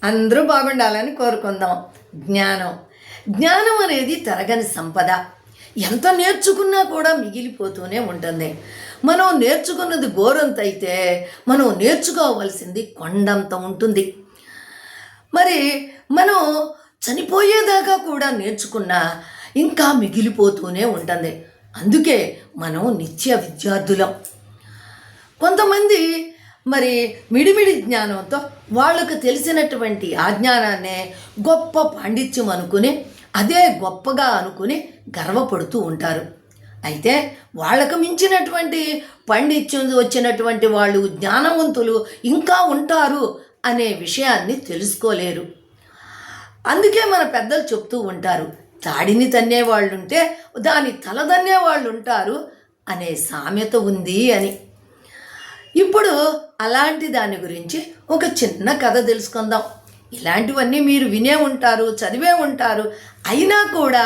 అందరూ బాగుండాలని కోరుకుందాం. జ్ఞానం జ్ఞానం అనేది తరగని సంపద. ఎంత నేర్చుకున్నా కూడా మిగిలిపోతూనే ఉంటుంది. మనం నేర్చుకున్నది గోరంత అయితే మనం నేర్చుకోవలసింది కొండంత ఉంటుంది. మరి మనం చనిపోయేదాకా కూడా నేర్చుకున్నా ఇంకా మిగిలిపోతూనే ఉంటుంది. అందుకే మనం నిత్య విద్యార్థులం. కొంతమంది మరి మిడిమిడి జ్ఞానంతో వాళ్ళకు తెలిసినటువంటి ఆ జ్ఞానాన్నే గొప్ప పాండిత్యం అనుకుని అదే గొప్పగా అనుకుని గర్వపడుతూ ఉంటారు. అయితే వాళ్ళకు మించినటువంటి పాండిత్యం వచ్చినటువంటి వాళ్ళు జ్ఞానవంతులు ఇంకా ఉంటారు అనే విషయాన్ని తెలుసుకోలేరు. అందుకే మన పెద్దలు చెప్తూ ఉంటారు, తాడిని తన్నే వాళ్ళు ఉంటే దాని తలదన్నే వాళ్ళు ఉంటారు అనే సామెత ఉంది అని. ఇప్పుడు అలాంటి దాని గురించి ఒక చిన్న కథ తెలుసుకుందాం. ఇలాంటివన్నీ మీరు వినే ఉంటారు, చదివే ఉంటారు. అయినా కూడా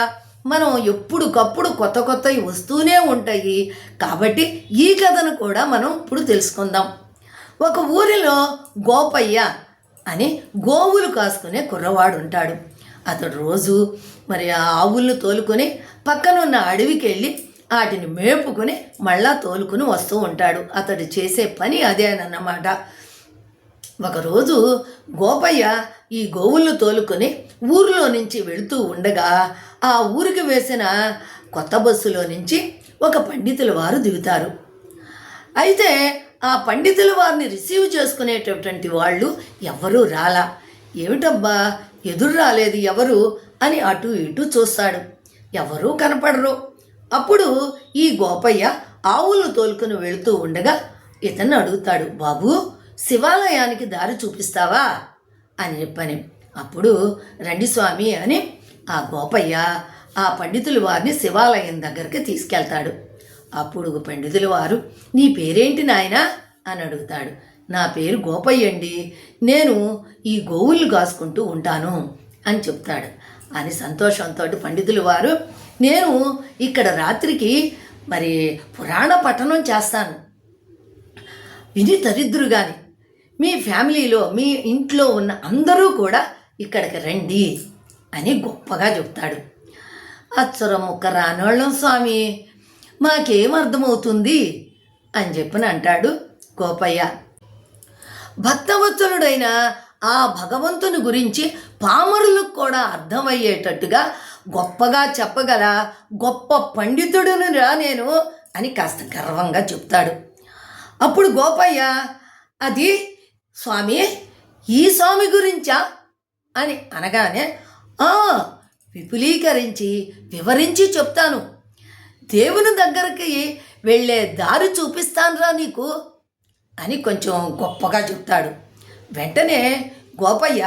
మనం ఎప్పుడుకప్పుడు కొత్త కొత్తవి వస్తూనే ఉంటాయి. కాబట్టి ఈ కథను కూడా మనం ఇప్పుడు తెలుసుకుందాం. ఒక ఊరిలో గోపయ్య అని గోవులు కాసుకునే కుర్రవాడు ఉంటాడు. అతడు రోజు మరి ఆ ఆవులను తోలుకొని పక్కనున్న అడవికి వెళ్ళి వాటిని మేపుకొని మళ్ళా తోలుకుని వస్తూ ఉంటాడు. అతడు చేసే పని అదేనన్నమాట. ఒకరోజు గోపయ్య ఈ గోవులను తోలుకొని ఊరిలో నుంచి వెళుతూ ఉండగా ఆ ఊరికి వేసిన కొత్త బస్సులో నుంచి ఒక పండితుల వారు దిగుతారు. అయితే ఆ పండితుల వారిని రిసీవ్ చేసుకునేటటువంటి వాళ్ళు ఎవరూ రాలా. ఏమిటబ్బా ఎదురు రాలేదు ఎవరు అని అటు ఇటు చూస్తాడు. ఎవరూ కనపడరు. అప్పుడు ఈ గోపయ్య ఆవులను తోలుకుని వెళుతూ ఉండగా ఇతన్ని అడుగుతాడు, బాబు శివాలయానికి దారి చూపిస్తావా అని చెప్పని. అప్పుడు రండి స్వామి అని ఆ గోపయ్య ఆ పండితుల వారిని శివాలయం దగ్గరికి తీసుకెళ్తాడు. అప్పుడు పండితుల వారు, నీ పేరేంటి నాయనా అని అడుగుతాడు. నా పేరు గోపయ్య అండి, నేను ఈ గోవులు కాసుకుంటూ ఉంటాను అని చెప్తాడు. అని సంతోషంతో పండితుల వారు, నేను ఇక్కడ రాత్రికి మరి పురాణ పఠనం చేస్తాను, విని తరిద్దురు కానీ మీ ఫ్యామిలీలో మీ ఇంట్లో ఉన్న అందరూ కూడా ఇక్కడికి రండి అని గొప్పగా చెప్తాడు. అచ్చర ముక్క రానోళ్ళం స్వామి, మాకేమర్థమవుతుంది అని చెప్పని అంటాడు గోపయ్య. భక్తవత్సలుడైన ఆ భగవంతుని గురించి పామరులకు కూడా అర్థమయ్యేటట్టుగా గొప్పగా చెప్పగల గొప్ప పండితుడుని రా నేను అని కాస్త గర్వంగా చెప్తాడు. అప్పుడు గోపయ్య, అది స్వామి ఈ స్వామి గురించా అని అనగానే, విపులీకరించి వివరించి చెప్తాను, దేవుని దగ్గరికి వెళ్ళే దారి చూపిస్తానురా నీకు అని కొంచెం గొప్పగా చెప్తాడు. వెంటనే గోపయ్య,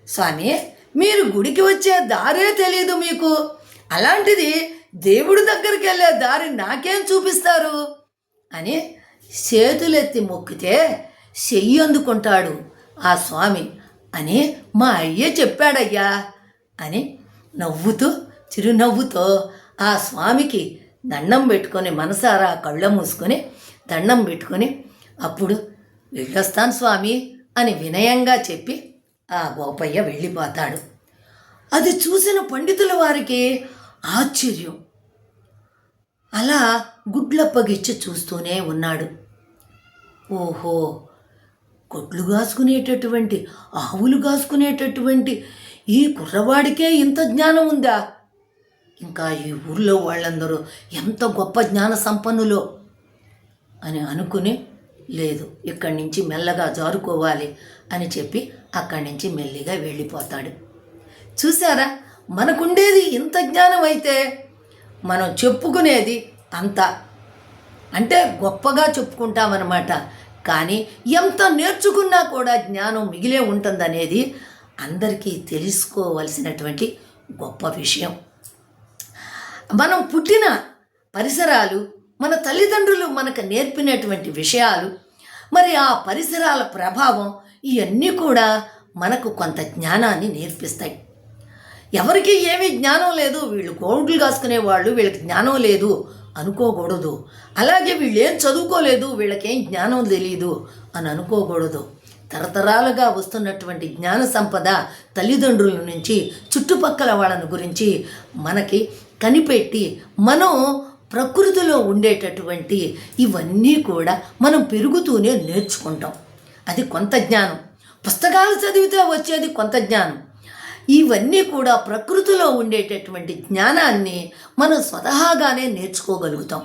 స్వామి మీరు గుడికి వచ్చే దారే తెలియదు మీకు, అలాంటిది దేవుడి దగ్గరికి వెళ్ళే దారి నాకేం చూపిస్తారు అని చేతులెత్తి మొక్కితే చెయ్యి అందుకుంటాడు ఆ స్వామి అని మా అయ్య చెప్పాడయ్యా అని నవ్వుతూ చిరునవ్వుతో ఆ స్వామికి దండం పెట్టుకొని మనసారా కళ్ళ మూసుకొని దండం పెట్టుకొని, అప్పుడు వెళ్ళొస్తాను స్వామి అని వినయంగా చెప్పి ఆ గోపయ్య వెళ్ళిపోతాడు. అది చూసిన పండితుల వారికి ఆశ్చర్యం. అలా గుడ్లప్పగిచ్చి చూస్తూనే ఉన్నాడు. ఓహో, కొట్లు కాసుకునేటటువంటి ఆవులు కాసుకునేటటువంటి ఈ కుర్రవాడికే ఇంత జ్ఞానం ఉందా? ఇంకా ఈ ఊర్లో వాళ్ళందరూ ఎంత గొప్ప జ్ఞాన సంపన్నులో అని అనుకుని, లేదు ఇక్కడి నుంచి మెల్లగా జారుకోవాలి అని చెప్పి అక్కడి నుంచి మెల్లిగా వెళ్ళిపోతాడు. చూసారా, మనకుండేది ఇంత జ్ఞానం అయితే మనం చెప్పుకునేది అంత, అంటే గొప్పగా చెప్పుకుంటామన్నమాట. కానీ ఎంత నేర్చుకున్నా కూడా జ్ఞానం మిగిలే ఉంటుందనేది అందరికీ తెలుసుకోవలసినటువంటి గొప్ప విషయం. మనం పుట్టిన పరిసరాలు, మన తల్లిదండ్రులు మనకు నేర్పినటువంటి విషయాలు, మరి ఆ పరిసరాల ప్రభావం, ఇవన్నీ కూడా మనకు కొంత జ్ఞానాన్ని నేర్పిస్తాయి. ఎవరికి ఏమీ జ్ఞానం లేదు, వీళ్ళు కోట్లు కాసుకునేవాళ్ళు, వీళ్ళకి జ్ఞానం లేదు అనుకోకూడదు. అలాగే వీళ్ళేం చదువుకోలేదు, వీళ్ళకేం జ్ఞానం తెలియదు అని అనుకోకూడదు. తరతరాలుగా వస్తున్నటువంటి జ్ఞాన సంపద తల్లిదండ్రుల నుంచి చుట్టుపక్కల వాళ్ళని గురించి మనకి కనిపెట్టి మనం ప్రకృతిలో ఉండేటటువంటి ఇవన్నీ కూడా మనం పెరుగుతూనే నేర్చుకుంటాం. అది కొంత జ్ఞానం. పుస్తకాలు చదివితే వచ్చేది కొంత జ్ఞానం. ఇవన్నీ కూడా ప్రకృతిలో ఉండేటటువంటి జ్ఞానాన్ని మనం స్వతహాగానే నేర్చుకోగలుగుతాం.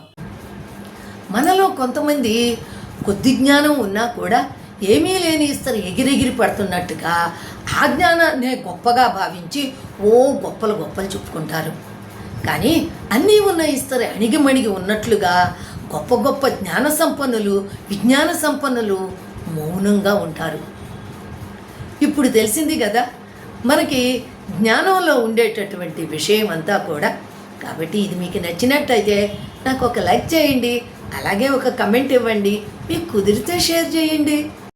మనలో కొంతమంది కొద్ది జ్ఞానం ఉన్నా కూడా ఏమీ లేని ఇస్తారు ఎగిరెగిరి పడుతున్నట్టుగా ఆ జ్ఞానాన్నే గొప్పగా భావించి గొప్పలు చెప్పుకుంటారు. కానీ అన్నీ ఉన్న ఇస్తారు అణిగిమణిగి ఉన్నట్లుగా గొప్ప గొప్ప జ్ఞాన సంపన్నులు, విజ్ఞాన సంపన్నులు మౌనంగా ఉంటారు. ఇప్పుడు తెలిసింది కదా మనకి జ్ఞానంలో ఉండేటటువంటి విషయం అంతా కూడా. కాబట్టి ఇది మీకు నచ్చినట్టయితే నాకు ఒక లైక్ చేయండి, అలాగే ఒక కమెంట్ ఇవ్వండి, మీకు కుదిరితే షేర్ చేయండి.